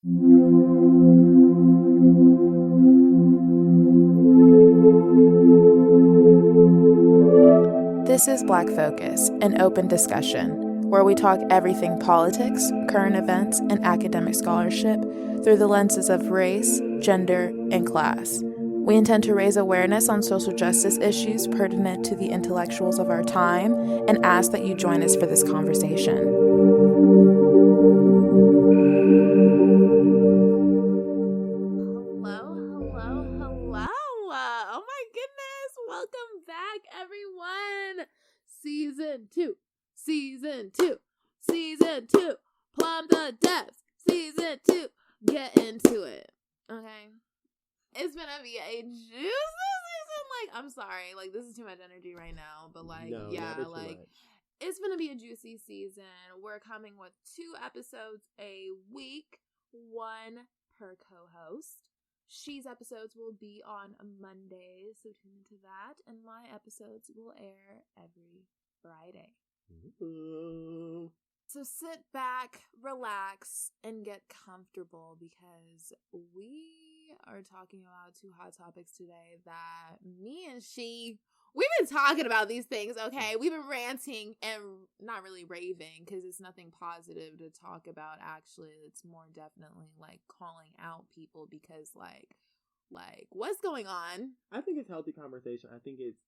This is Black Focus, an open discussion where we talk everything politics, current events, and academic scholarship through the lenses of race, gender, and class. We intend to raise awareness on social justice issues pertinent to the intellectuals of our time and ask that you join us for this conversation. Hello. Oh my goodness. Welcome back, everyone. Season 2. Plumb the Depths. Season 2. Get into it. Okay. It's gonna be a juicy season. I'm sorry. This is too much energy right now. But No, it's gonna be a juicy season. We're coming with 2 episodes a week, 1 per co-host. She's episodes will be on Mondays, so tune into that. And my episodes will air every Friday. Ooh. So sit back, relax, and get comfortable because we are talking about 2 hot topics today that me and we've been talking about these things, okay? We've been ranting and not really raving because it's nothing positive to talk about, actually. It's more definitely calling out people because what's going on? I think it's healthy conversation. I think it's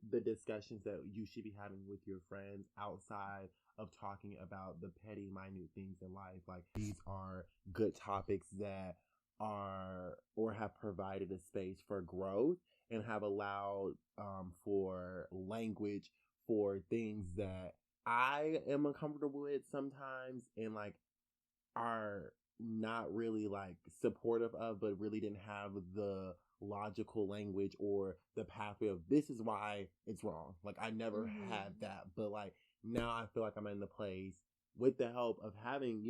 the discussions that you should be having with your friends outside of talking about the petty, minute things in life. These are good topics that are or have provided a space for growth and have allowed for language for things that I am uncomfortable with sometimes and are not really supportive of, but really didn't have the logical language or the pathway of this is why it's wrong. I never had that, but now I feel like I'm in the place with the help of having,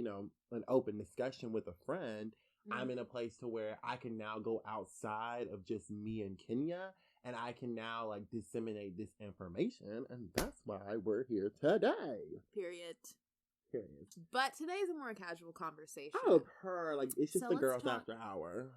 an open discussion with a friend. I'm in a place to where I can now go outside of just me and Kenya, and I can now disseminate this information, and that's why we're here today. Period. But today's a more casual conversation. Oh, it's just the girls after hour.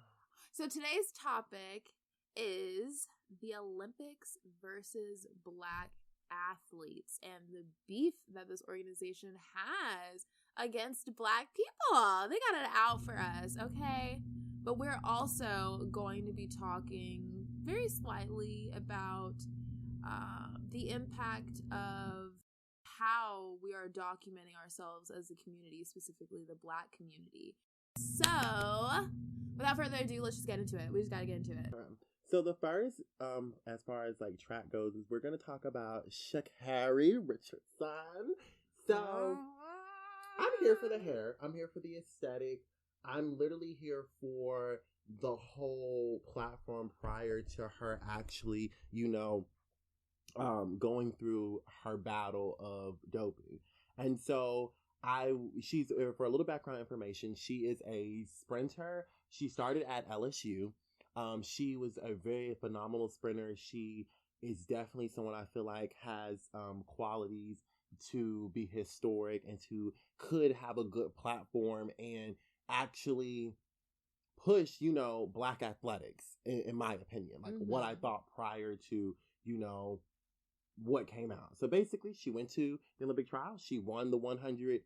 So today's topic is the Olympics versus Black athletes and the beef that this organization has against Black people. They got it out for us, okay? But we're also going to be talking very slightly about the impact of how we are documenting ourselves as a community, specifically the Black community. So, without further ado, let's just get into it. We just gotta get into it. So the first, as far as track goes, is we're gonna talk about Sha'Carri Richardson. So I'm here for the hair. I'm here for the aesthetic. I'm literally here for the whole platform prior to her actually, going through her battle of doping. And so she's, for a little background information, she is a sprinter. She started at LSU. She was a very phenomenal sprinter. She is definitely someone I feel like has qualities to be historic and could have a good platform and actually push, Black athletics, in my opinion. What I thought prior to, what came out. So basically, she went to the Olympic trials. She won the 100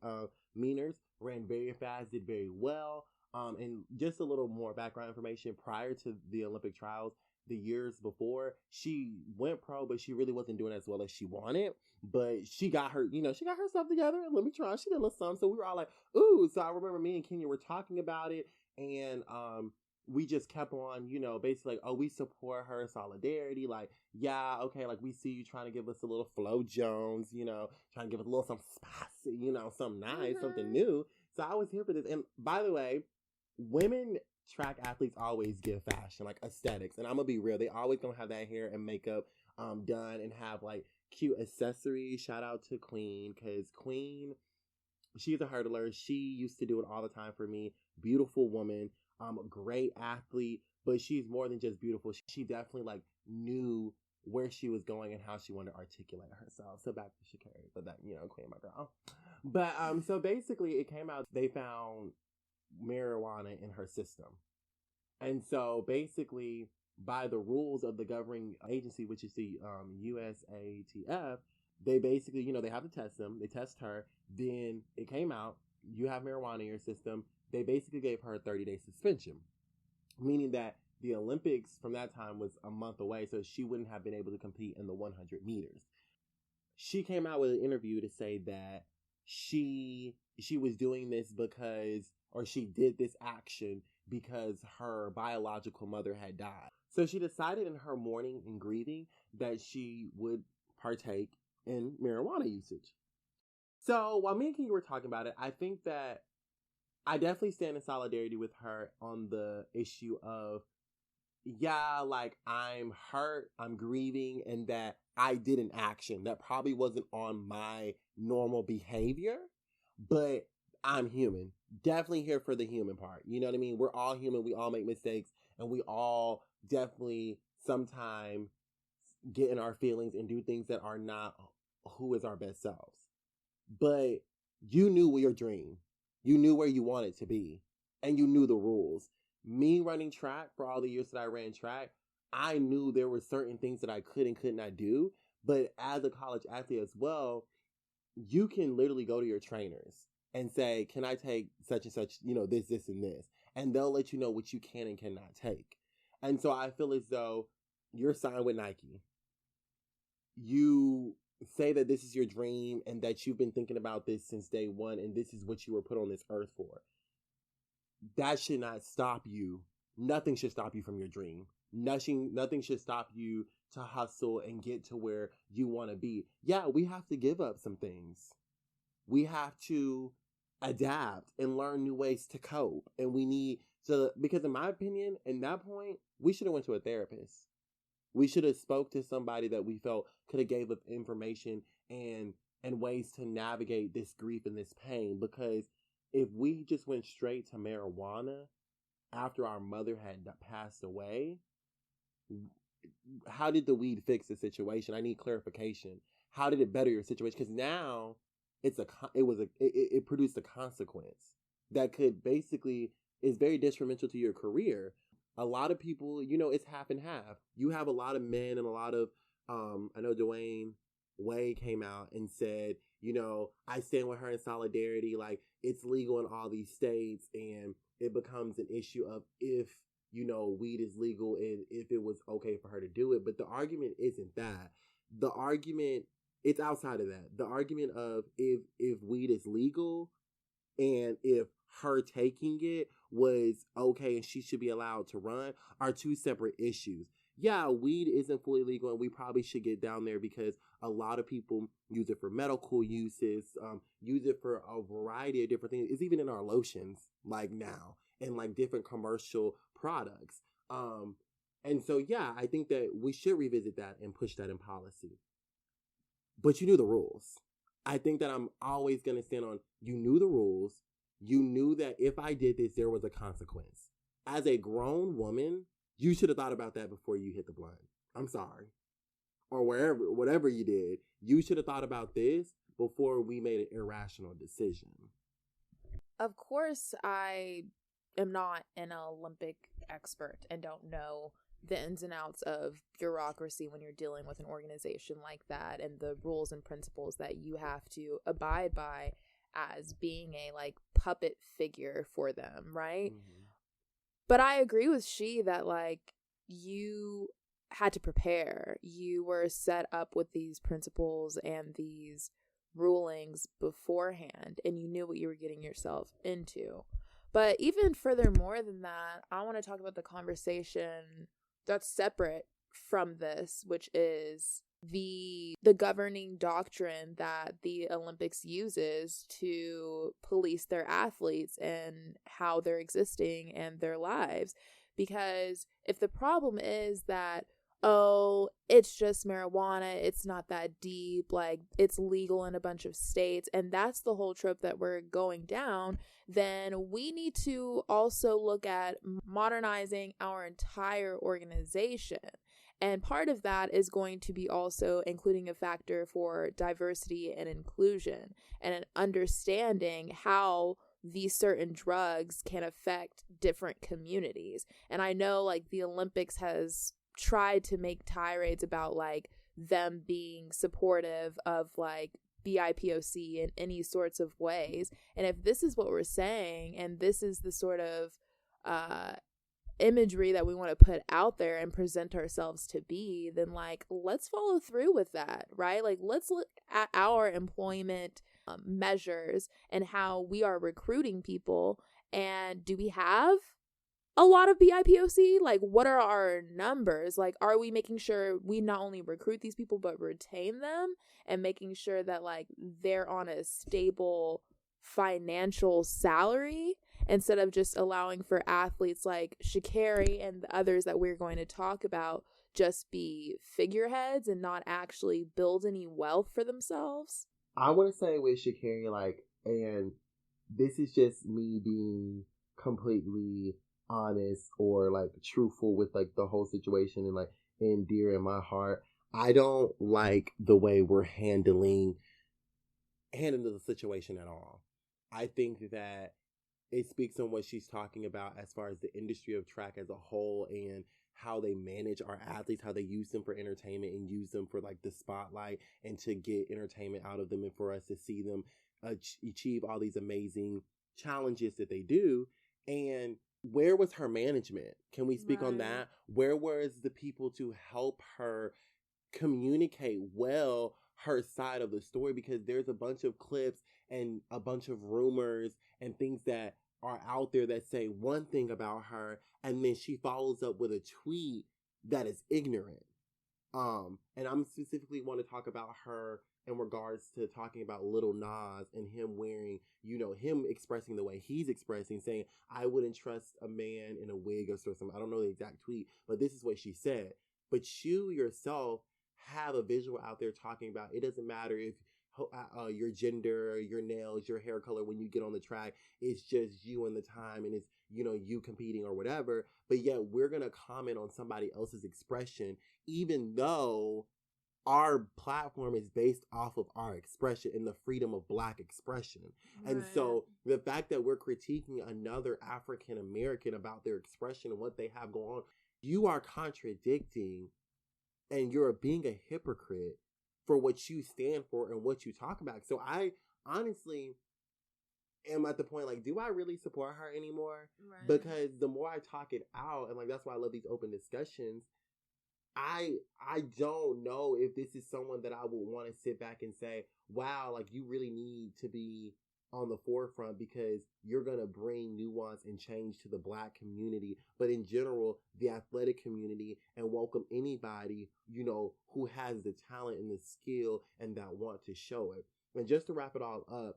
meters, ran very fast, did very well. And just a little more background information, prior to the Olympic trials, the years before, she went pro, but she really wasn't doing as well as she wanted. But she got her, she got herself together and let me try. She did a little something. So we were all like, ooh. So I remember me and Kenya were talking about it. And we just kept on, basically we support her, solidarity. Yeah, okay, we see you trying to give us a little Flo Jones, trying to give us a little something spicy, something nice, something new. So I was here for this. And by the way, women track athletes always give fashion, aesthetics. And I'm going to be real. They always going to have that hair and makeup done and have cute accessories. Shout out to Queen, because Queen, she's a hurdler. She used to do it all the time for me. Beautiful woman, great athlete, but she's more than just beautiful. She definitely knew where she was going and how she wanted to articulate herself. So back to Sha'Carri, but that, Queen, my girl. But so basically it came out, they found marijuana in her system. And so basically, by the rules of the governing agency, which is the USATF, they basically, they have to test them. They test her. Then it came out, you have marijuana in your system. They basically gave her a 30-day suspension, meaning that the Olympics from that time was a month away, so she wouldn't have been able to compete in the 100 meters. She came out with an interview to say that she was doing this because, or she did this action because her biological mother had died. So she decided in her mourning and grieving that she would partake in marijuana usage. So while me and Kenya were talking about it, I think that I definitely stand in solidarity with her on the issue of, yeah, like, I'm hurt, I'm grieving, and that I did an action that probably wasn't on my normal behavior, but I'm human. Definitely here for the human part. You know what I mean? We're all human. We all make mistakes, and we all definitely sometimes get in our feelings and do things that are not who is our best selves. But you knew your dream. You knew where you wanted to be, and you knew the rules. Me running track for all the years that I ran track, I knew there were certain things that I could and could not do. But as a college athlete as well, you can literally go to your trainers and say, can I take such and such, this, and this? And they'll let you know what you can and cannot take. And so I feel as though you're signed with Nike. You say that this is your dream and that you've been thinking about this since day one and this is what you were put on this earth for. That should not stop you. Nothing should stop you from your dream. Nothing should stop you to hustle and get to where you want to be. Yeah, we have to give up some things. We have to adapt and learn new ways to cope. And we need to, because in my opinion, in that point, we should have went to a therapist. We should have spoke to somebody that we felt could have gave us information and ways to navigate this grief and this pain. Because if we just went straight to marijuana after our mother had passed away, how did the weed fix the situation? I need clarification. How did it better your situation? Because now it produced a consequence that could basically is very detrimental to your career. A lot of people, it's half and half. You have a lot of men and a lot of, I know Dwayne Wade came out and said, I stand with her in solidarity. Like, it's legal in all these states, and it becomes an issue of if, weed is legal and if it was okay for her to do it. But the argument isn't that. The argument, it's outside of that. The argument of if weed is legal and if her taking it was okay and she should be allowed to run are two separate issues. Yeah, weed isn't fully legal and we probably should get down there because a lot of people use it for medical uses, use it for a variety of different things. It's even in our lotions, like now, and like different commercial products. And so, yeah, I think that we should revisit that and push that in policy. But you knew the rules. I think that I'm always going to stand on, you knew the rules. You knew that if I did this, there was a consequence. As a grown woman, you should have thought about that before you hit the blunt. I'm sorry. Or whatever you did, you should have thought about this before we made an irrational decision. Of course, I am not an Olympic expert and don't know the ins and outs of bureaucracy when you're dealing with an organization like that and the rules and principles that you have to abide by as being a puppet figure for them, right? Mm-hmm. But I agree with She that you had to prepare. You were set up with these principles and these rulings beforehand, and you knew what you were getting yourself into. But even furthermore than that, I want to talk about the conversation that's separate from this, which is the governing doctrine that the Olympics uses to police their athletes and how they're existing and their lives. Because if the problem is that, oh, it's just marijuana, it's not that deep, it's legal in a bunch of states, and that's the whole trope that we're going down, then we need to also look at modernizing our entire organization. And part of that is going to be also including a factor for diversity and inclusion and an understanding how these certain drugs can affect different communities. And I know like the Olympics has tried to make tirades about like them being supportive of like BIPOC in any sorts of ways. And if this is what we're saying, and this is the sort of imagery that we want to put out there and present ourselves to be, then like let's follow through with that, right? Like let's look at our employment measures and how we are recruiting people. And do we have a lot of BIPOC? Like, what are our numbers? Like, are we making sure we not only recruit these people, but retain them, and making sure that, like, they're on a stable financial salary instead of just allowing for athletes like Sha'Carri and the others that we're going to talk about just be figureheads and not actually build any wealth for themselves? I want to say with Sha'Carri, like, and this is just me being completely honest or like truthful with like the whole situation and like in dear in my heart, I don't like the way we're handling the situation at all. I think that it speaks on what she's talking about as far as the industry of track as a whole and how they manage our athletes, how they use them for entertainment and use them for like the spotlight and to get entertainment out of them and for us to see them achieve all these amazing challenges that they do. And where was her management? Can we speak on that? Where was the people to help her communicate well her side of the story? Because there's a bunch of clips and a bunch of rumors and things that are out there that say one thing about her, and then she follows up with a tweet that is ignorant. And I'm specifically want to talk about her in regards to talking about Lil Nas and him wearing, you know, him expressing the way he's expressing, saying, I wouldn't trust a man in a wig or something. I don't know the exact tweet, but this is what she said. But you yourself have a visual out there talking about it doesn't matter if your gender, your nails, your hair color when you get on the track. It's just you and the time, and it's, you know, you competing or whatever. But yet we're going to comment on somebody else's expression, even though our platform is based off of our expression and the freedom of Black expression. Right. And so the fact that we're critiquing another African American about their expression and what they have going on, you are contradicting and you're being a hypocrite for what you stand for and what you talk about. So I honestly am at the point, like, do I really support her anymore? Right. Because the more I talk it out, and like that's why I love these open discussions, I don't know if this is someone that I would want to sit back and say, wow, like you really need to be on the forefront because you're going to bring nuance and change to the Black community, but in general, the athletic community, and welcome anybody, you know, who has the talent and the skill and that want to show it. And just to wrap it all up,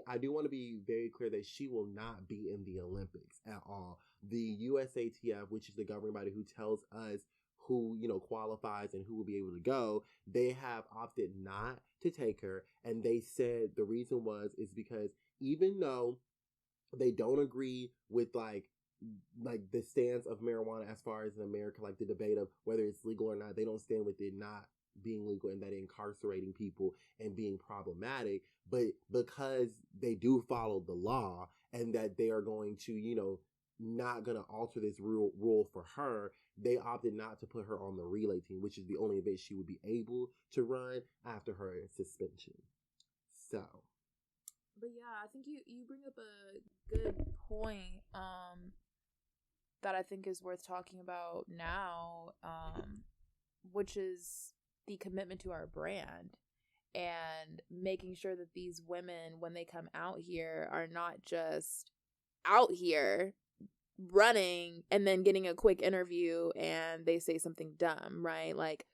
I do want to be very clear that she will not be in the Olympics at all. The USATF, which is the governing body who tells us who, you know, qualifies and who will be able to go, they have opted not to take her. And they said the reason is because even though they don't agree with like the stance of marijuana as far as in America, like the debate of whether it's legal or not, they don't stand with it not being legal and that incarcerating people and being problematic. But because they do follow the law and that they are going to, you know, not going to alter this rule for her, they opted not to put her on the relay team, which is the only event she would be able to run after her suspension. So, but yeah, I think you bring up a good point that I think is worth talking about now, which is the commitment to our brand and making sure that these women, when they come out here, are not just out here running and then getting a quick interview and they say something dumb, right? Like,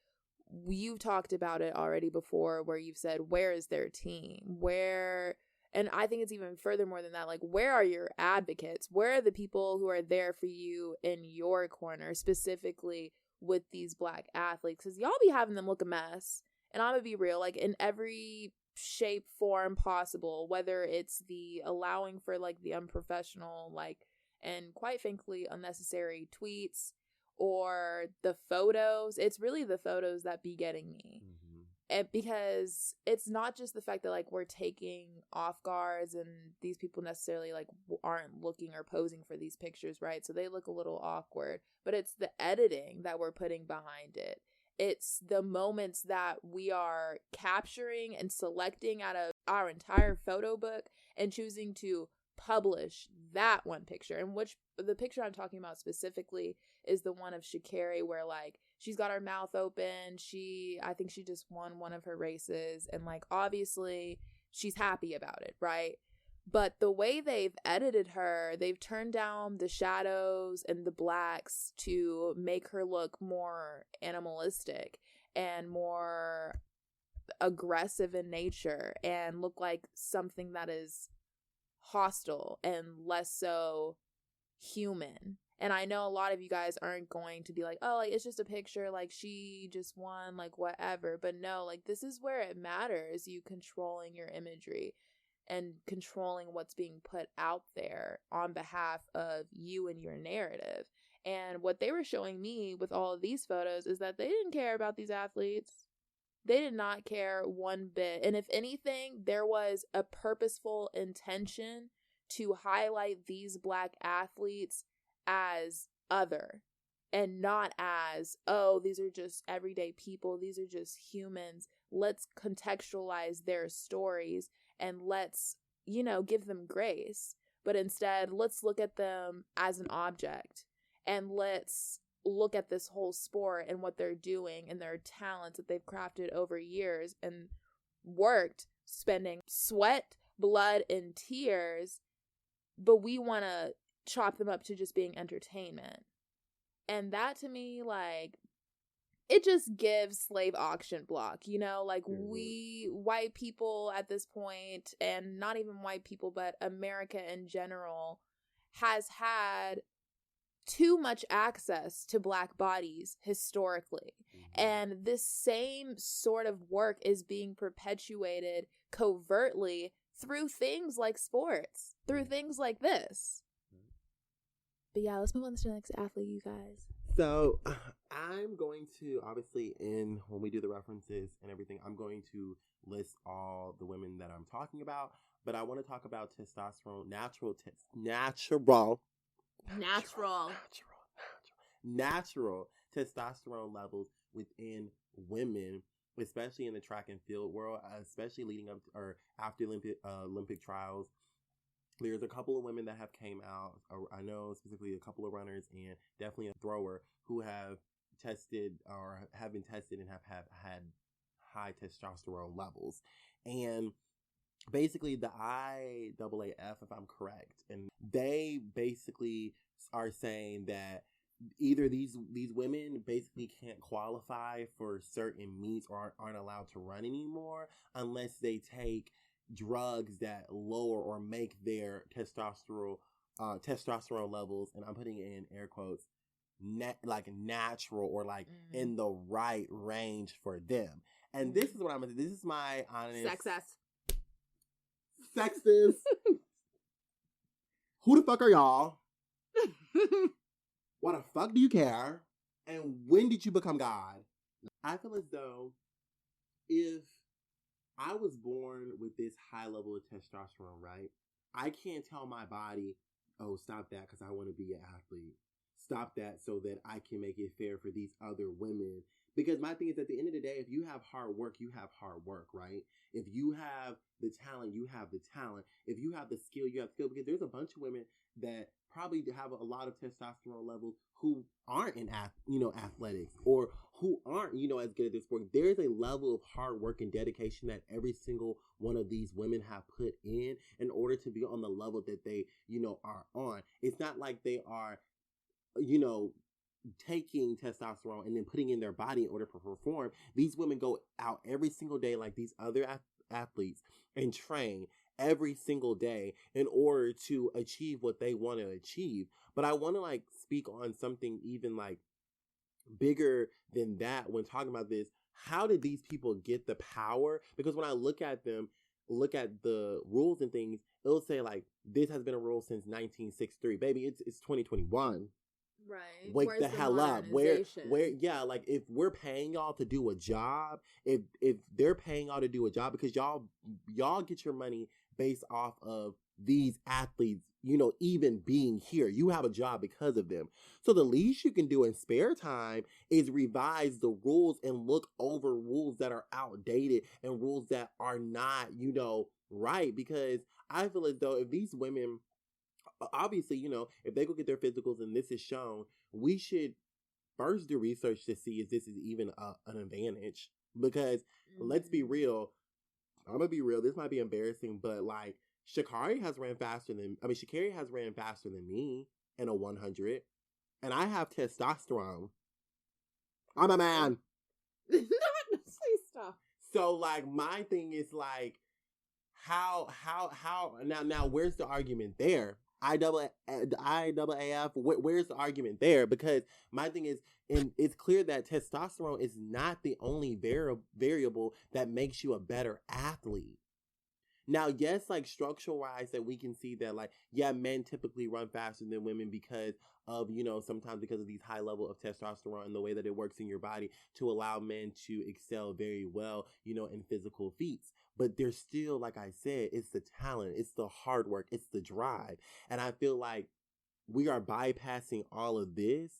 you've talked about it already before where you've said, where is their team? Where, and I think it's even furthermore than that, like, where are your advocates? Where are the people who are there for you in your corner, specifically with these Black athletes? Because y'all be having them look a mess. And I'm gonna be real, like, in every shape, form possible, whether it's the allowing for like the unprofessional, like, and quite frankly unnecessary tweets, or the photos. It's really the photos that be getting me. because it's not just the fact that like we're taking off guards and these people necessarily like aren't looking or posing for these pictures, right? So they look a little awkward, but it's the editing that we're putting behind it. It's the moments that we are capturing and selecting out of our entire photo book and choosing to publish that one picture. And which the picture I'm talking about specifically is the one of Sha'Carri, where like she's got her mouth open. I think she just won one of her races, and like obviously she's happy about it, right? But the way they've edited her, they've turned down the shadows and the blacks to make her look more animalistic and more aggressive in nature and look like something that is hostile and less so human. And I know a lot of you guys aren't going to be like, oh, like it's just a picture, like she just won, like whatever. But no, like this is where it matters, you controlling your imagery and controlling what's being put out there on behalf of you and your narrative. And what they were showing me with all of these photos is that they didn't care about these athletes. They did not care one bit. And if anything, there was a purposeful intention to highlight these Black athletes as other and not as, oh, these are just everyday people. These are just humans. Let's contextualize their stories and let's, give them grace. But instead, let's look at them as an object and let's look at this whole sport and what they're doing and their talents that they've crafted over years and worked, spending sweat, blood, and tears. But we want to chop them up to just being entertainment. And that to me, like, it just gives slave auction block, like we white people at this point, and not even white people, but America in general has had too much access to Black bodies historically. And this same sort of work is being perpetuated covertly through things like sports, through things like this. But yeah, let's move on to the next athlete, you guys. So I'm going to, obviously, when we do the references and everything, I'm going to list all the women that I'm talking about. But I want to talk about testosterone, natural testosterone levels within women, especially in the track and field world, especially leading up or after Olympic trials. There's a couple of women that have came out. I know specifically a couple of runners and definitely a thrower who have tested or have been tested and have had high testosterone levels. And basically the IAAF, if I'm correct, and they basically are saying that either these women basically can't qualify for certain meets or aren't allowed to run anymore unless they take drugs that lower or make their testosterone levels, and I'm putting it in air quotes, like natural or like in the right range for them. And this is what this is my honest sexist. Who the fuck are y'all? Why the fuck do you care? And when did you become God? I feel as though if I was born with this high level of testosterone, right? I can't tell my body, oh, stop that because I want to be an athlete. Stop that so that I can make it fair for these other women. Because my thing is, at the end of the day, if you have hard work, you have hard work, right? If you have the talent, you have the talent. If you have the skill, you have skill. Because there's a bunch of women that probably have a lot of testosterone levels who aren't in athletics or who aren't as good at this sport. There's a level of hard work and dedication that every single one of these women have put in order to be on the level that they are on. It's not like they are taking testosterone and then putting in their body in order to perform. These women go out every single day like these other athletes and train every single day in order to achieve what they want to achieve. But I want to speak on something even bigger than that when talking about this. How did these people get the power? Because when I look at them, look at the rules and things, it'll say this has been a rule since 1963. Baby, it's 2021. Right. Wake Where's the hell up. Where, modernization? yeah, like if we're paying y'all to do a job, if they're paying y'all to do a job because y'all get your money based off of these athletes, even being here. You have a job because of them. So the least you can do in spare time is revise the rules and look over rules that are outdated and rules that are not, right. Because I feel as though if these women, obviously, if they go get their physicals and this is shown, we should first do research to see if this is even an advantage. Because let's be real, I'm gonna be real. This might be embarrassing, but like Sha'Carri has ran faster than me in a 100, and I have testosterone. I'm a man. Please stop. So like my thing is like, how now where's the argument there? IAAF, where's the argument there? Because my thing is, and it's clear that testosterone is not the only variable that makes you a better athlete. Now, yes, like structural wise, that we can see that, like, yeah, men typically run faster than women because of, sometimes because of these high level of testosterone and the way that it works in your body to allow men to excel very well, in physical feats. But there's still, like I said, it's the talent, it's the hard work, it's the drive. And I feel like we are bypassing all of this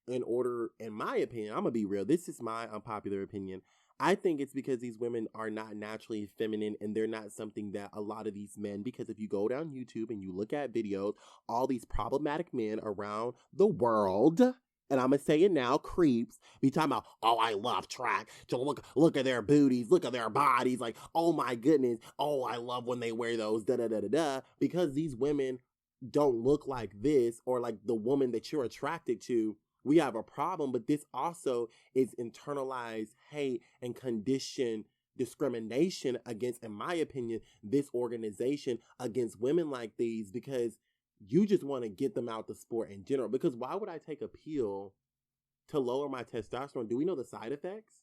in order, in my opinion, I'm going to be real. This is my unpopular opinion. I think it's because these women are not naturally feminine and they're not something that a lot of these men, because if you go down YouTube and you look at videos, all these problematic men around the world, and I'm going to say it now, creeps, be talking about, oh, I love track, to look at their booties, look at their bodies, like, oh my goodness, oh, I love when they wear those, da-da-da-da-da, because these women don't look like this, or like the woman that you're attracted to. We have a problem, but this also is internalized hate and conditioned discrimination against, in my opinion, this organization against women like these, because you just want to get them out the sport in general. Because why would I take a pill to lower my testosterone? Do we know the side effects?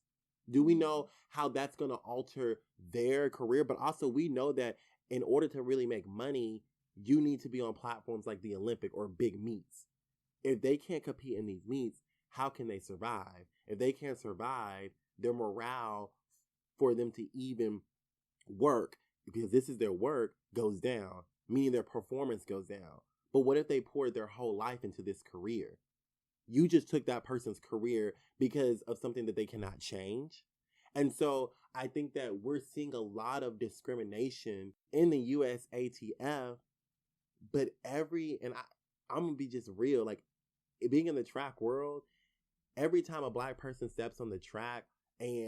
Do we know how that's going to alter their career? But also we know that in order to really make money, you need to be on platforms like the Olympic or big meets. If they can't compete in these meets, how can they survive? If they can't survive, their morale for them to even work, because this is their work, goes down, meaning their performance goes down. But what if they poured their whole life into this career? You just took that person's career because of something that they cannot change. And so I think that we're seeing a lot of discrimination in the USATF, but I'm going to be just real, like, being in the track world, every time a black person steps on the track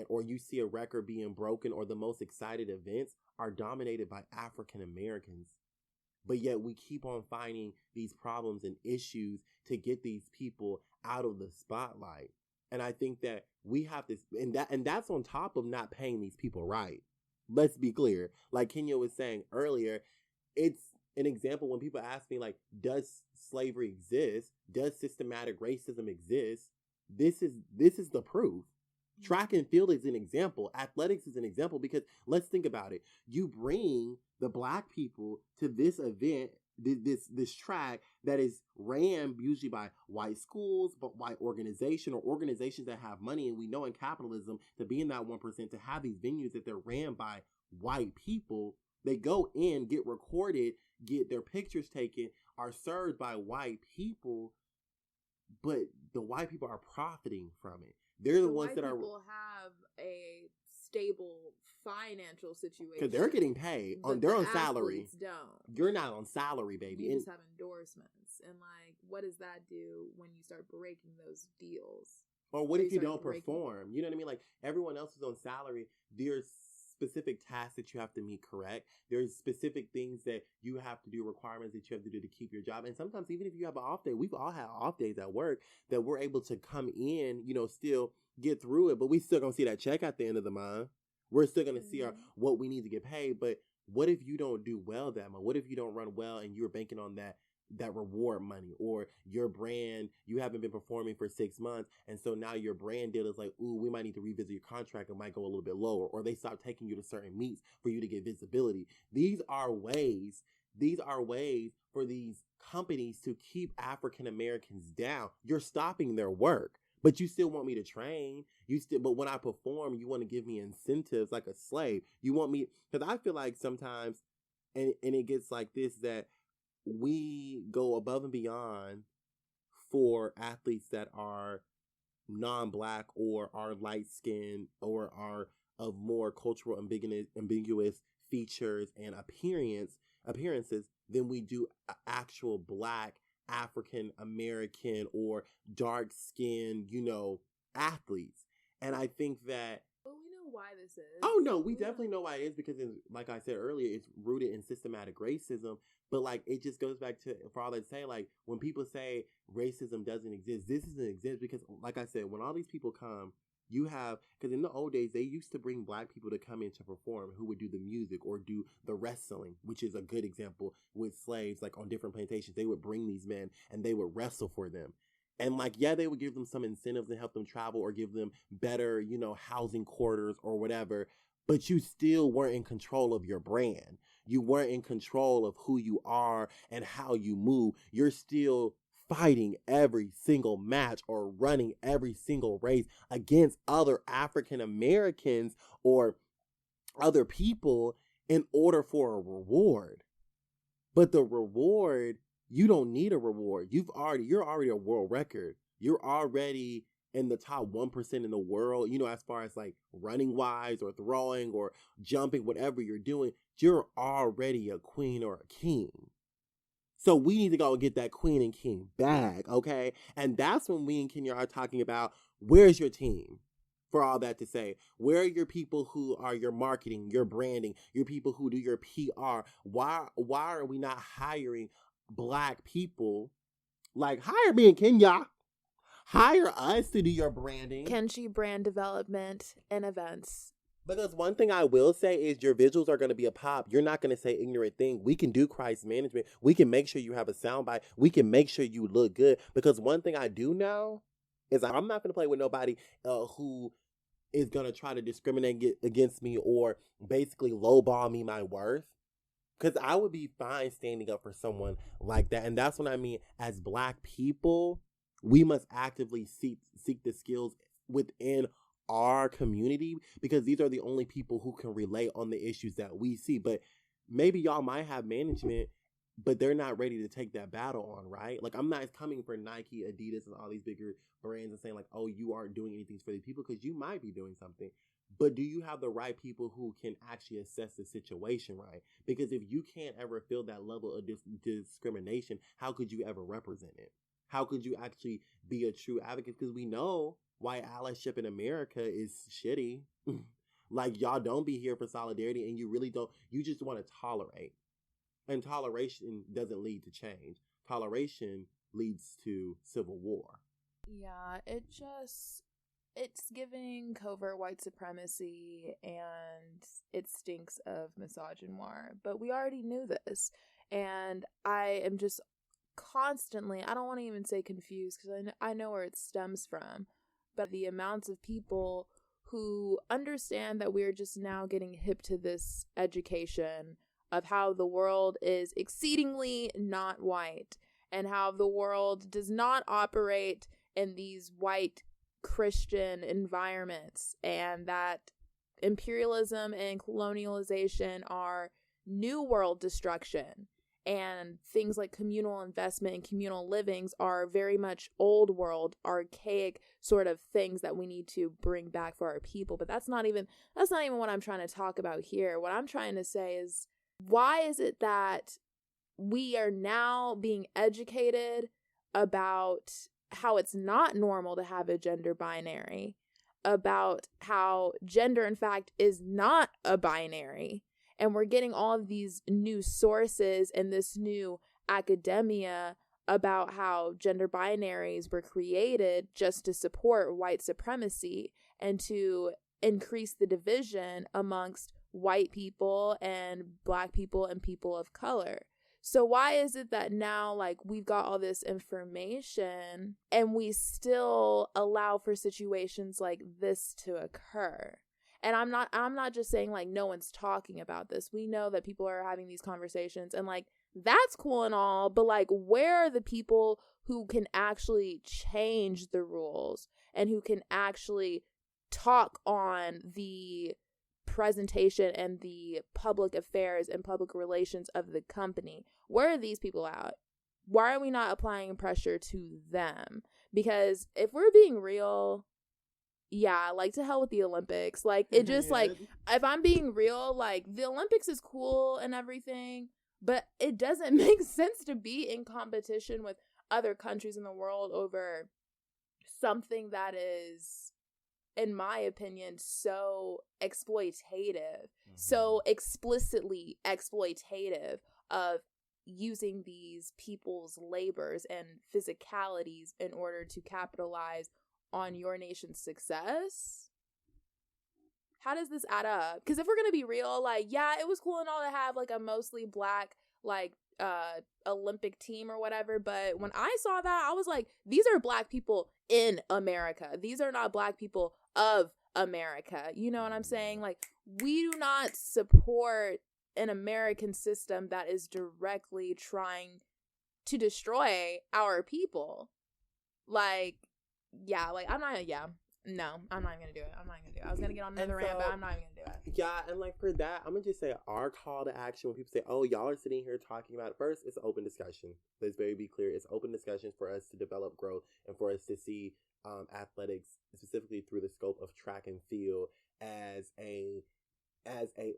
or you see a record being broken, or the most excited events are dominated by African Americans. But yet we keep on finding these problems and issues to get these people out of the spotlight. And I think that we have this, and that's on top of not paying these people right. Let's be clear. Like Kenya was saying earlier, it's an example when people ask me, like, does slavery exist? Does systematic racism exist? This is the proof. Track and field is an example. Athletics is an example, because let's think about it. You bring the black people to this event, this track that is ran usually by white schools, but white organization or organizations that have money. And we know in capitalism, to be in that 1%, to have these venues that they're ran by white people, they go in, get recorded, get their pictures taken, are served by white people, but the white people are profiting from it. They're the ones that are... People have a stable financial situation. Because they're getting paid. They're on salary. Don't. You're not on salary, baby. You just have endorsements. And, like, what does that do when you start breaking those deals? Or what if you don't perform? You know what I mean? Like, everyone else is on salary. There's specific tasks that you have to meet correct. There's specific things that you have to do, requirements that you have to do to keep your job. And sometimes even if you have an off day, we've all had off days at work that we're able to come in, still get through it, but we still gonna see that check at the end of the month. We're still gonna see what we need to get paid. But what if you don't do well that month? What if you don't run well and you're banking on that reward money, or your brand, you haven't been performing for 6 months, and so now your brand deal is like, ooh, we might need to revisit your contract, it might go a little bit lower, or they stop taking you to certain meets for you to get visibility. These are ways These are ways for these companies to keep African Americans down. You're stopping their work, but you still want me to train. But when I perform, you want to give me incentives like a slave. You want me, because I feel like sometimes, and it gets like this, that we go above and beyond for athletes that are non-black or are light-skinned or are of more cultural ambiguous features and appearances than we do actual black African American or dark-skinned, athletes. And I think that, well, we know why this is. oh no, we definitely know why it is, because like I said earlier, it's rooted in systematic racism. But like, it just goes back to, for all that say, like, when people say racism doesn't exist, this doesn't exist because, like I said, when all these people come, because in the old days, they used to bring black people to come in to perform who would do the music or do the wrestling, which is a good example with slaves, like on different plantations. They would bring these men and they would wrestle for them. And like, yeah, they would give them some incentives and help them travel or give them better, housing quarters or whatever. But you still weren't in control of your brand. You weren't in control of who you are and how you move. You're still fighting every single match or running every single race against other African Americans or other people in order for a reward. But the reward, you don't need a reward. You're already a world record. You're already in the top 1% in the world, as far as like running wise or throwing or jumping, whatever you're doing, you're already a queen or a king. So we need to go get that queen and king bag, okay? And that's when we and Kenya are talking about, where's your team? For all that to say, where are your people who are your marketing, your branding, your people who do your PR? Why are we not hiring black people? Like, hire me and Kenya. Hire us to do your branding. Kenshi brand development and events. Because one thing I will say is your visuals are going to be a pop. You're not going to say ignorant things. We can do crisis management. We can make sure you have a soundbite. We can make sure you look good. Because one thing I do know is I'm not going to play with nobody who is going to try to discriminate against me or basically lowball me my worth. Because I would be fine standing up for someone like that. And that's what I mean. As black people, we must actively seek the skills within our community, because these are the only people who can relate on the issues that we see. But maybe y'all might have management, but they're not ready to take that battle on, right? Like, I'm not coming for Nike, Adidas, and all these bigger brands and saying like, oh, you aren't doing anything for these people, because you might be doing something. But do you have the right people who can actually assess the situation, right? Because if you can't ever feel that level of discrimination, how could you ever represent it? How could you actually be a true advocate? Because we know white allyship in America is shitty. Like, y'all don't be here for solidarity, and you really don't. You just want to tolerate. And toleration doesn't lead to change. Toleration leads to civil war. Yeah, it's giving covert white supremacy, and it stinks of misogynoir. But we already knew this. And I am just constantly, I don't want to even say confused, because I know where it stems from. But the amounts of people who understand that we're just now getting hip to this education of how the world is exceedingly not white, and how the world does not operate in these white Christian environments, and that imperialism and colonialization are new world destruction. And things like communal investment and communal livings are very much old world, archaic sort of things that we need to bring back for our people. But that's not even what I'm trying to talk about here. What I'm trying to say is, why is it that we are now being educated about how it's not normal to have a gender binary, about how gender, in fact, is not a binary? And we're getting all of these new sources and this new academia about how gender binaries were created just to support white supremacy and to increase the division amongst white people and black people and people of color. So why is it that now, like, we've got all this information and we still allow for situations like this to occur? And I'm not just saying like no one's talking about this. We know that people are having these conversations, and like that's cool and all, but like, where are the people who can actually change the rules and who can actually talk on the presentation and the public affairs and public relations of the company? Where are these people at? Why are we not applying pressure to them? Because if we're being real, yeah, like, to hell with the Olympics. Like, it just, like, if I'm being real, like, the Olympics is cool and everything, but it doesn't make sense to be in competition with other countries in the world over something that is, in my opinion, so exploitative, so explicitly exploitative of using these people's labors and physicalities in order to capitalize on your nation's success. How does this add up? Because if we're gonna be real, like, yeah, it was cool and all to have like a mostly black, like, Olympic team or whatever, but when I saw that, I was like, these are black people in America. These are not black people of America. You know what I'm saying? Like, we do not support an American system that is directly trying to destroy our people. Like, yeah, like, I'm not even gonna do it. I was gonna get on another rant, but I'm not even gonna do it. Yeah, and like, for that, I'm gonna just say our call to action when people say, oh, y'all are sitting here talking about it. First, it's open discussion. Let's very be clear. It's open discussion for us to develop growth and for us to see athletics, specifically through the scope of track and field, as a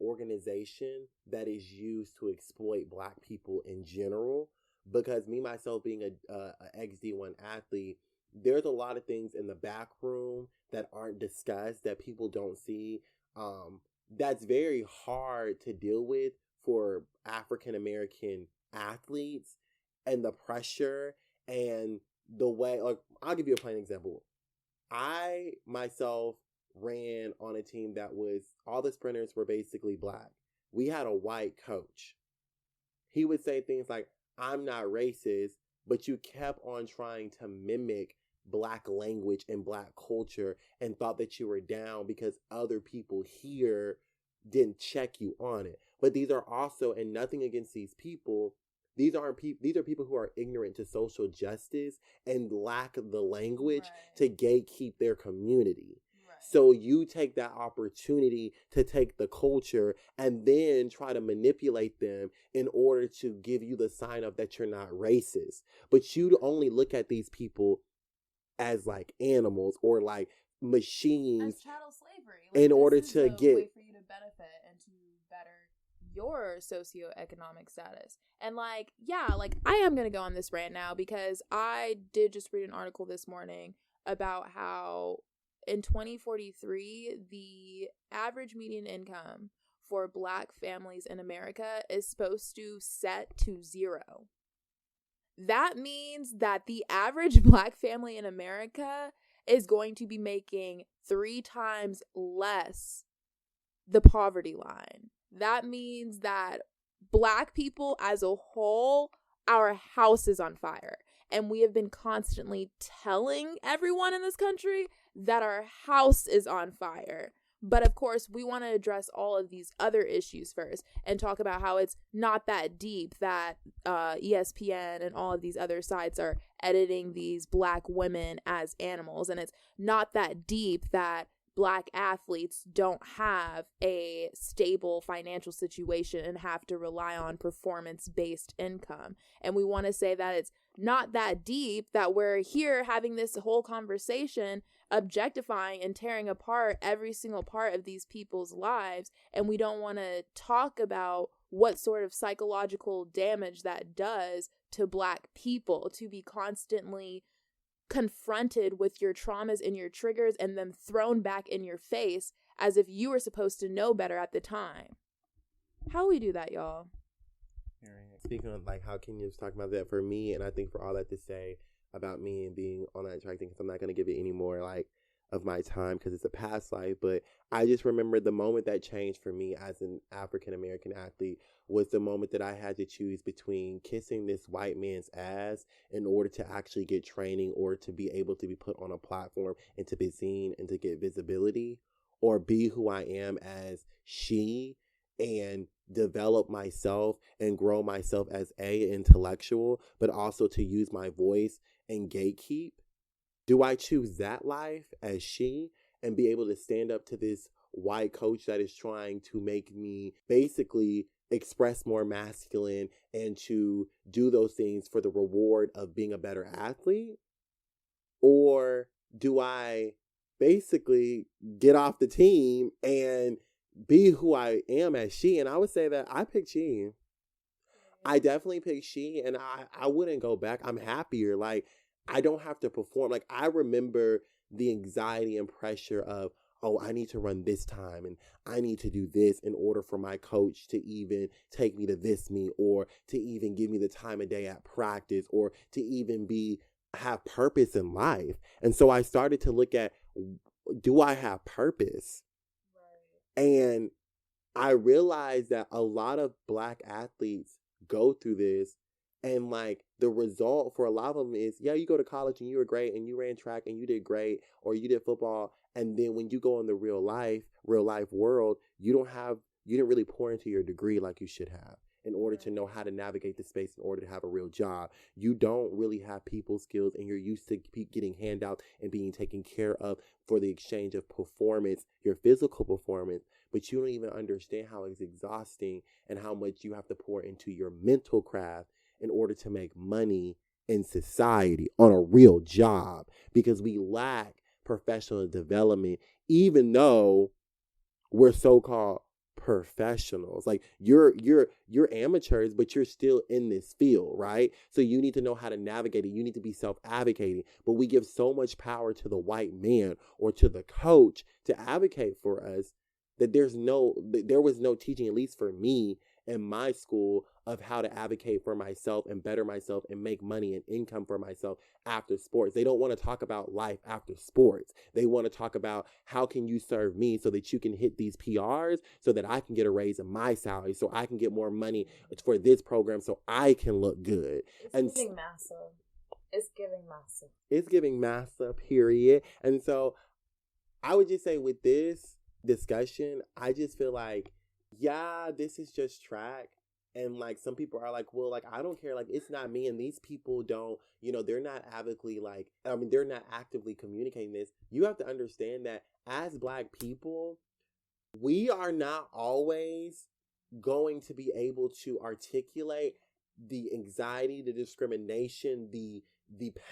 organization that is used to exploit black people in general. Because me, myself, being a ex-D1 athlete, there's a lot of things in the back room that aren't discussed, that people don't see. That's very hard to deal with for African American athletes, and the pressure and the way, like, I'll give you a plain example. I myself ran on a team that was, all the sprinters were basically black. We had a white coach. He would say things like, I'm not racist, but you kept on trying to mimic black language and black culture and thought that you were down because other people here didn't check you on it. But these are also, and nothing against these people, these are people who are ignorant to social justice and lack the language to gatekeep their community. So you take that opportunity to take the culture and then try to manipulate them in order to give you the sign of that you're not racist. But you only look at these people as like animals or like machines, as chattel slavery, like, in order to get way for you to benefit and to better your socioeconomic status. And like, yeah, like, I am gonna go on this rant now because I did just read an article this morning about how in 2043 the average median income for black families in America is supposed to set to 0. That means that the average black family in America is going to be making 3 times less the poverty line. That means that black people as a whole, our house is on fire. And we have been constantly telling everyone in this country that our house is on fire. But of course, we want to address all of these other issues first and talk about how it's not that deep that ESPN and all of these other sites are editing these black women as animals. And it's not that deep that black athletes don't have a stable financial situation and have to rely on performance-based income. And we want to say that it's not that deep that we're here having this whole conversation objectifying and tearing apart every single part of these people's lives, and we don't want to talk about what sort of psychological damage that does to black people, to be constantly confronted with your traumas and your triggers and then thrown back in your face as if you were supposed to know better at the time. How we do that, y'all? Speaking of like how Kenya was talking about that, for me, and I think for all that to say about me and being on that track thing, because I'm not going to give it any more like of my time because it's a past life, but I just remember the moment that changed for me as an African American athlete was the moment that I had to choose between kissing this white man's ass in order to actually get training or to be able to be put on a platform and to be seen and to get visibility, or be who I am as she and develop myself and grow myself as a intellectual, but also to use my voice and gatekeep? Do I choose that life as she and be able to stand up to this white coach that is trying to make me basically express more masculine and to do those things for the reward of being a better athlete? Or do I basically get off the team and be who I am as she? And I would say that I picked she. I definitely picked she, and I wouldn't go back. I'm happier. Like, I don't have to perform. Like, I remember the anxiety and pressure of, oh, I need to run this time and I need to do this in order for my coach to even take me to this meet, or to even give me the time of day at practice, or to even have purpose in life. And so I started to look at, do I have purpose? Right. And I realized that a lot of Black athletes go through this, and like the result for a lot of them is, yeah, you go to college and you were great and you ran track and you did great, or you did football, and then when you go in the real life world, you didn't really pour into your degree like you should have in order to know how to navigate the space, in order to have a real job. You don't really have people skills, and you're used to getting handouts and being taken care of for the exchange of performance, your physical performance, but you don't even understand how it's exhausting and how much you have to pour into your mental craft in order to make money in society on a real job, because we lack professional development, even though we're so-called professionals. Like, you're amateurs, but you're still in this field, right? So you need to know how to navigate it. You need to be self-advocating. But we give so much power to the white man or to the coach to advocate for us that there was no teaching, at least for me in my school, of how to advocate for myself and better myself and make money and income for myself after sports. They don't want to talk about life after sports. They want to talk about, how can you serve me so that you can hit these PRs so that I can get a raise in my salary, so I can get more money for this program so I can look good. It's giving massa. It's giving massa. It's giving massa, period. And so I would just say, with this discussion, I just feel like, yeah, this is just track. And like, some people are like, well, like, I don't care. Like, it's not me. And these people don't, they're not they're not actively communicating this. You have to understand that as Black people, we are not always going to be able to articulate the anxiety, the discrimination, the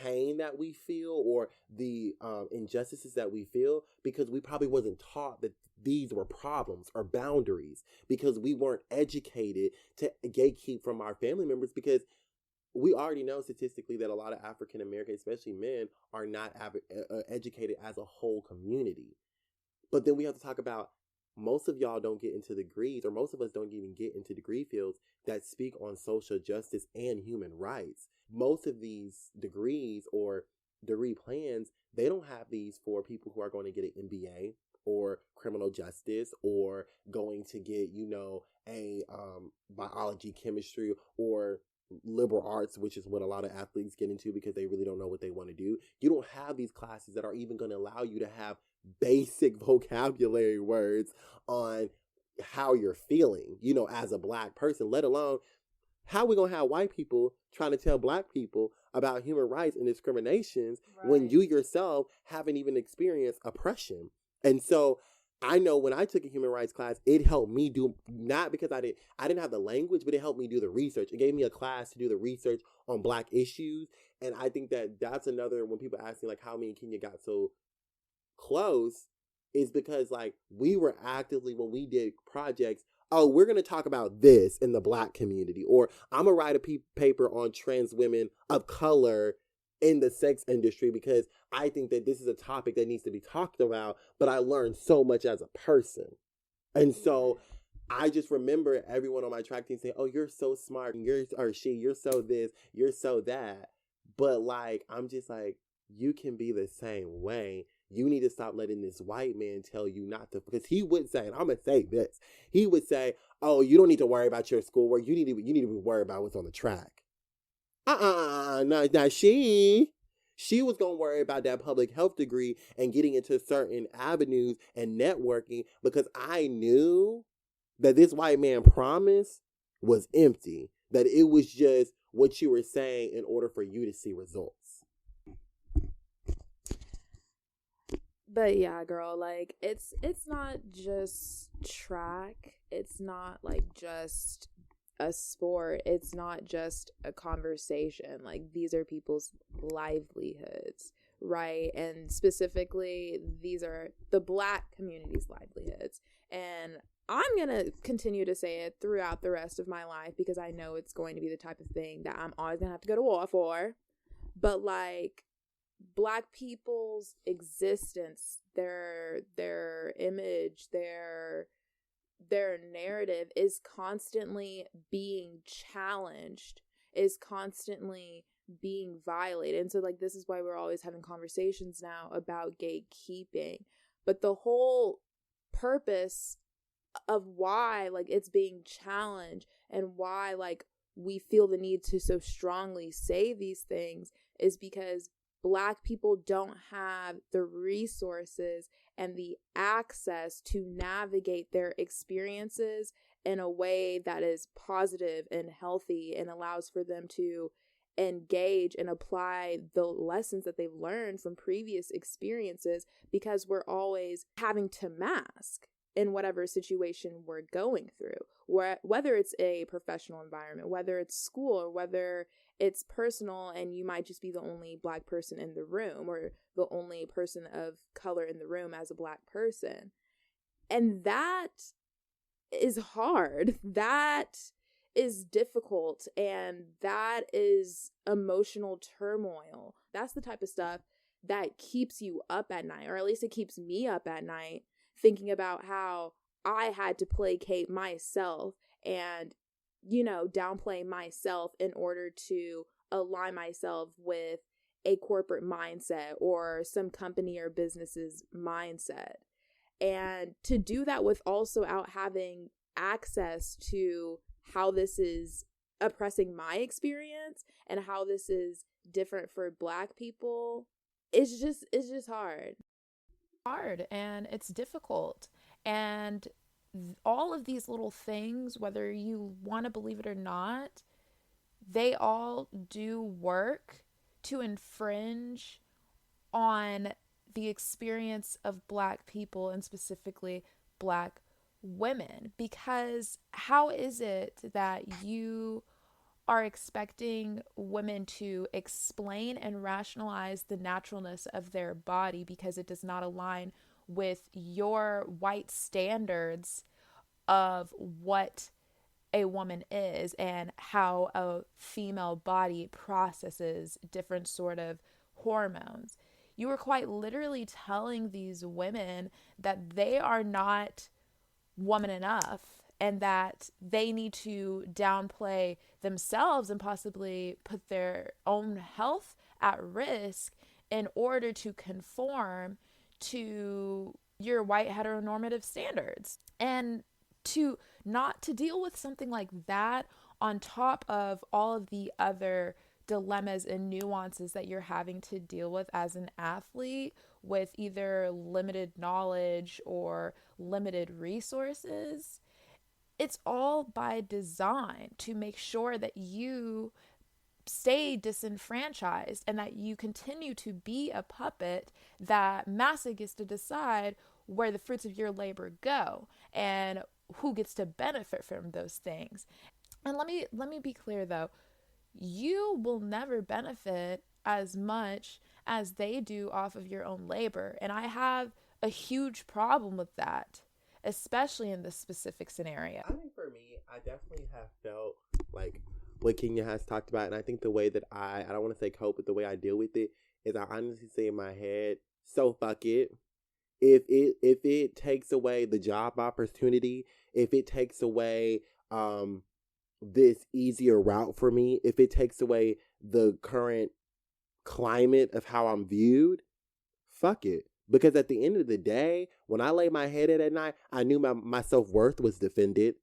pain that we feel, or the injustices that we feel, because we probably wasn't taught that these were problems or boundaries, because we weren't educated to gatekeep from our family members, because we already know statistically that a lot of African Americans, especially men, are not educated as a whole community. But then we have to talk about, most of y'all don't get into degrees, or most of us don't even get into degree fields that speak on social justice and human rights. Most of these degrees or degree plans, they don't have these for people who are going to get an MBA or criminal justice, or going to get, a biology, chemistry, or liberal arts, which is what a lot of athletes get into because they really don't know what they want to do. You don't have these classes that are even going to allow you to have basic vocabulary words on how you're feeling, as a Black person, let alone how we going to have white people trying to tell Black people about human rights and discriminations, right, when you yourself haven't even experienced oppression. And so I know when I took a human rights class, it helped me do, not because I didn't have the language, but it helped me do the research. It gave me a class to do the research on Black issues. And I think that that's another, when people ask me like how me and Kenya got so close, is because like we were actively, when we did projects, oh, we're going to talk about this in the Black community, or I'm going to write a paper on trans women of color in the sex industry because I think that this is a topic that needs to be talked about, but I learned so much as a person. And so I just remember everyone on my track team saying, oh, you're so smart, and you're so this, you're so that. But like, I'm just like, you can be the same way. You need to stop letting this white man tell you not to, because he would say, and I'm going to say this, he would say, oh, you don't need to worry about your schoolwork. You need to be worried about what's on the track. No, she was going to worry about that public health degree and getting into certain avenues and networking, because I knew that this white man promised was empty. That it was just what you were saying in order for you to see results. But yeah, girl, like it's not just track. It's not like just a sport. It's not just a conversation. Like these are people's livelihoods, right? And specifically, these are the Black community's livelihoods. And I'm going to continue to say it throughout the rest of my life because I know it's going to be the type of thing that I'm always going to have to go to war for. But like Black people's existence, their image, their narrative is constantly being challenged, is constantly being violated. And so like this is why we're always having conversations now about gatekeeping. But the whole purpose of why like it's being challenged and why like we feel the need to so strongly say these things is because Black people don't have the resources and the access to navigate their experiences in a way that is positive and healthy and allows for them to engage and apply the lessons that they've learned from previous experiences, because we're always having to mask in whatever situation we're going through, whether it's a professional environment, whether it's school, or whether it's personal and you might just be the only Black person in the room or the only person of color in the room as a Black person. And that is hard. That is difficult. And that is emotional turmoil. That's the type of stuff that keeps you up at night, or at least it keeps me up at night, thinking about how I had to placate myself and, you know, downplay myself in order to align myself with a corporate mindset or some company or business's mindset. And to do that with also out having access to how this is oppressing my experience and how this is different for Black people, it's just hard and it's difficult. And all of these little things, whether you want to believe it or not, they all do work to infringe on the experience of Black people and specifically Black women. Because how is it that you are expecting women to explain and rationalize the naturalness of their body because it does not align with your white standards of what a woman is and how a female body processes different sort of hormones? You are quite literally telling these women that they are not woman enough and that they need to downplay themselves and possibly put their own health at risk in order to conform to your white heteronormative standards. And to not to deal with something like that on top of all of the other dilemmas and nuances that you're having to deal with as an athlete with either limited knowledge or limited resources. It's all by design to make sure that you stay disenfranchised and that you continue to be a puppet that massa gets to decide where the fruits of your labor go and who gets to benefit from those things. And let me be clear though, you will never benefit as much as they do off of your own labor. And I have a huge problem with that, especially in this specific scenario. I think for me, I definitely have felt like what Kenya has talked about. And I think the way that I don't want to say cope, but the way I deal with it is I honestly say in my head, so fuck it. If it takes away the job opportunity, if it takes away this easier route for me, if it takes away the current climate of how I'm viewed, fuck it. Because at the end of the day, when I lay my head at night, I knew my self-worth was defended.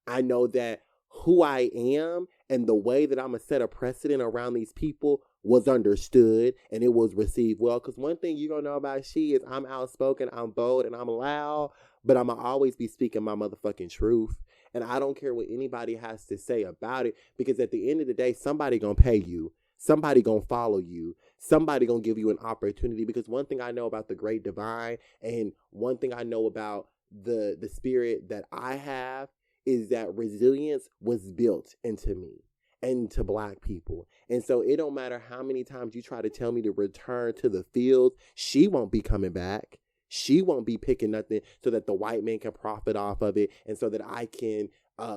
I know that who I am and the way that I'm going to set a precedent around these people was understood and it was received well. Because one thing you gonna know about she is I'm outspoken, I'm bold, and I'm loud, but I'm gonna always be speaking my motherfucking truth. And I don't care what anybody has to say about it, because at the end of the day, somebody gonna pay you. Somebody gonna follow you. Somebody gonna give you an opportunity. Because one thing I know about the great divine, and one thing I know about the spirit that I have, is that resilience was built into me and to Black people. And so it don't matter how many times you try to tell me to return to the field, she won't be coming back. She won't be picking nothing so that the white man can profit off of it and so that I can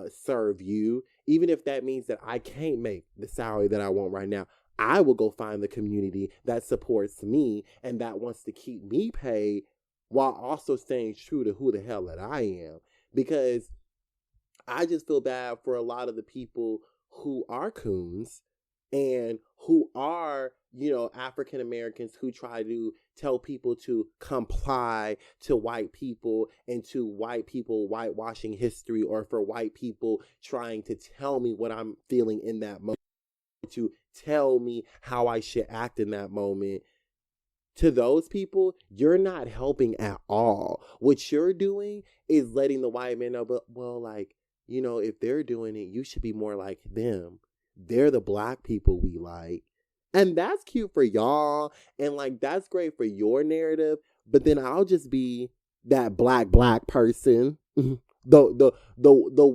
serve you. Even if that means that I can't make the salary that I want right now, I will go find the community that supports me and that wants to keep me paid while also staying true to who the hell that I am. Because I just feel bad for a lot of the people who are coons and who are, African Americans who try to tell people to comply to white people and to white people whitewashing history, or for white people trying to tell me what I'm feeling in that moment, to tell me how I should act in that moment. To those people, you're not helping at all. What you're doing is letting the white man know, but, well, like, if they're doing it, you should be more like them. They're the Black people we like. And that's cute for y'all. And like, that's great for your narrative. But then I'll just be that black person. the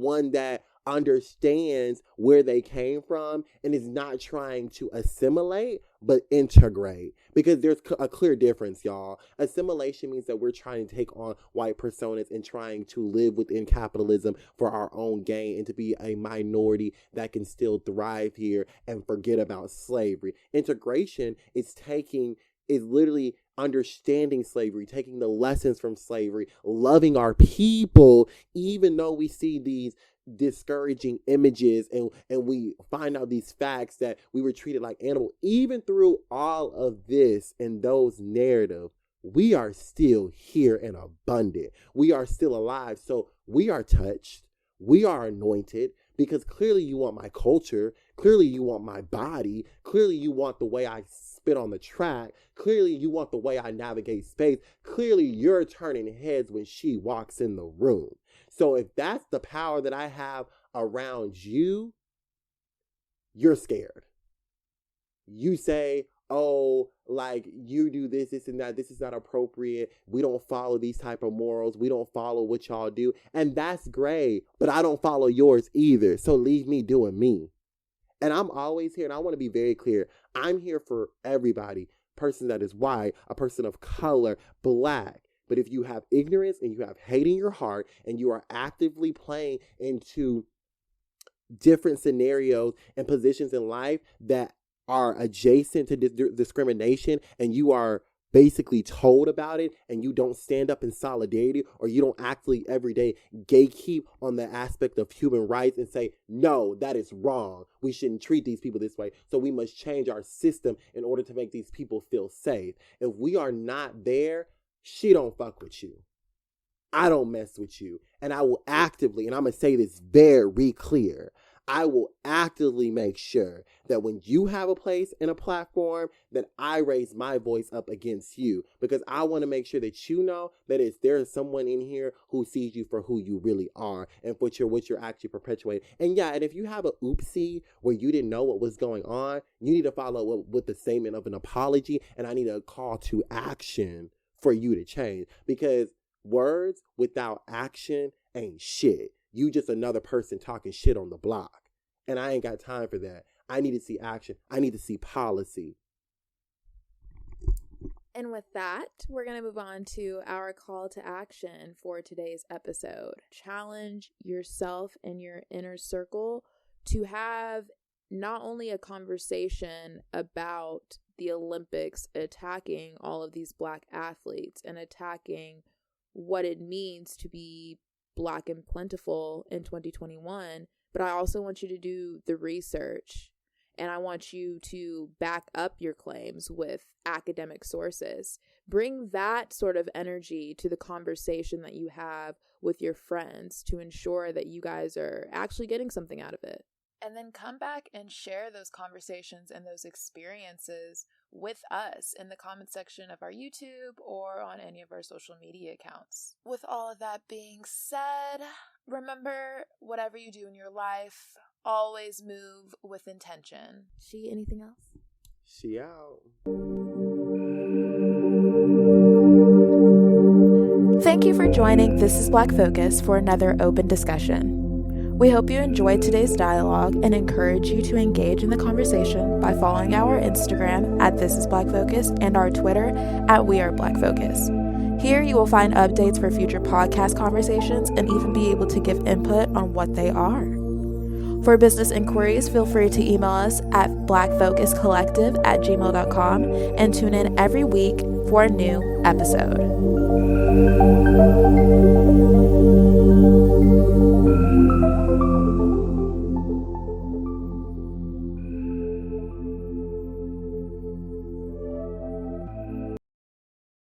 one that understands where they came from and is not trying to assimilate, but integrate. Because there's a clear difference, y'all. Assimilation means that we're trying to take on white personas and trying to live within capitalism for our own gain and to be a minority that can still thrive here and forget about slavery. Integration is literally understanding slavery, taking the lessons from slavery, loving our people, even though we see these discouraging images and we find out these facts that we were treated like animals. Even through all of this and those narratives, we are still here and abundant. We are still alive. So we are touched. We are anointed, because clearly you want my culture. Clearly you want my body. Clearly you want the way I spit on the track. Clearly you want the way I navigate space. Clearly you're turning heads when she walks in the room. So if that's the power that I have around you, you're scared. You say, oh, like, you do this and that. This is not appropriate. We don't follow these type of morals. We don't follow what y'all do. And that's great. But I don't follow yours either. So leave me doing me. And I'm always here. And I want to be very clear. I'm here for everybody. Person that is white, a person of color, Black. But if you have ignorance and you have hate in your heart and you are actively playing into different scenarios and positions in life that are adjacent to discrimination, and you are basically told about it and you don't stand up in solidarity, or you don't actually every day gatekeep on the aspect of human rights and say, no, that is wrong. We shouldn't treat these people this way. So we must change our system in order to make these people feel safe. If we are not there, she don't fuck with you. I don't mess with you. And I will actively, and I'm going to say this very clear, I will actively make sure that when you have a place and a platform, that I raise my voice up against you, because I want to make sure that you know that there is someone in here who sees you for who you really are and what you're actually perpetuating. And yeah, and if you have a oopsie where you didn't know what was going on, you need to follow up with the statement of an apology, and I need a call to action for you to change, because words without action ain't shit. You just another person talking shit on the block. And I ain't got time for that. I need to see action. I need to see policy. And with that, we're going to move on to our call to action for today's episode. Challenge yourself and your inner circle to have not only a conversation about the Olympics attacking all of these Black athletes and attacking what it means to be Black and plentiful in 2021, but I also want you to do the research, and I want you to back up your claims with academic sources. Bring that sort of energy to the conversation that you have with your friends to ensure that you guys are actually getting something out of it. And then come back and share those conversations and those experiences with us in the comment section of our YouTube or on any of our social media accounts. With all of that being said, remember, whatever you do in your life, always move with intention. She, anything else? She out. Thank you for joining This is Black Focus for another open discussion. We hope you enjoyed today's dialogue and encourage you to engage in the conversation by following our Instagram at This is Black Focus and our Twitter at We Are Black Focus. Here you will find updates for future podcast conversations and even be able to give input on what they are. For business inquiries, feel free to email us at blackfocuscollective@gmail.com and tune in every week for a new episode.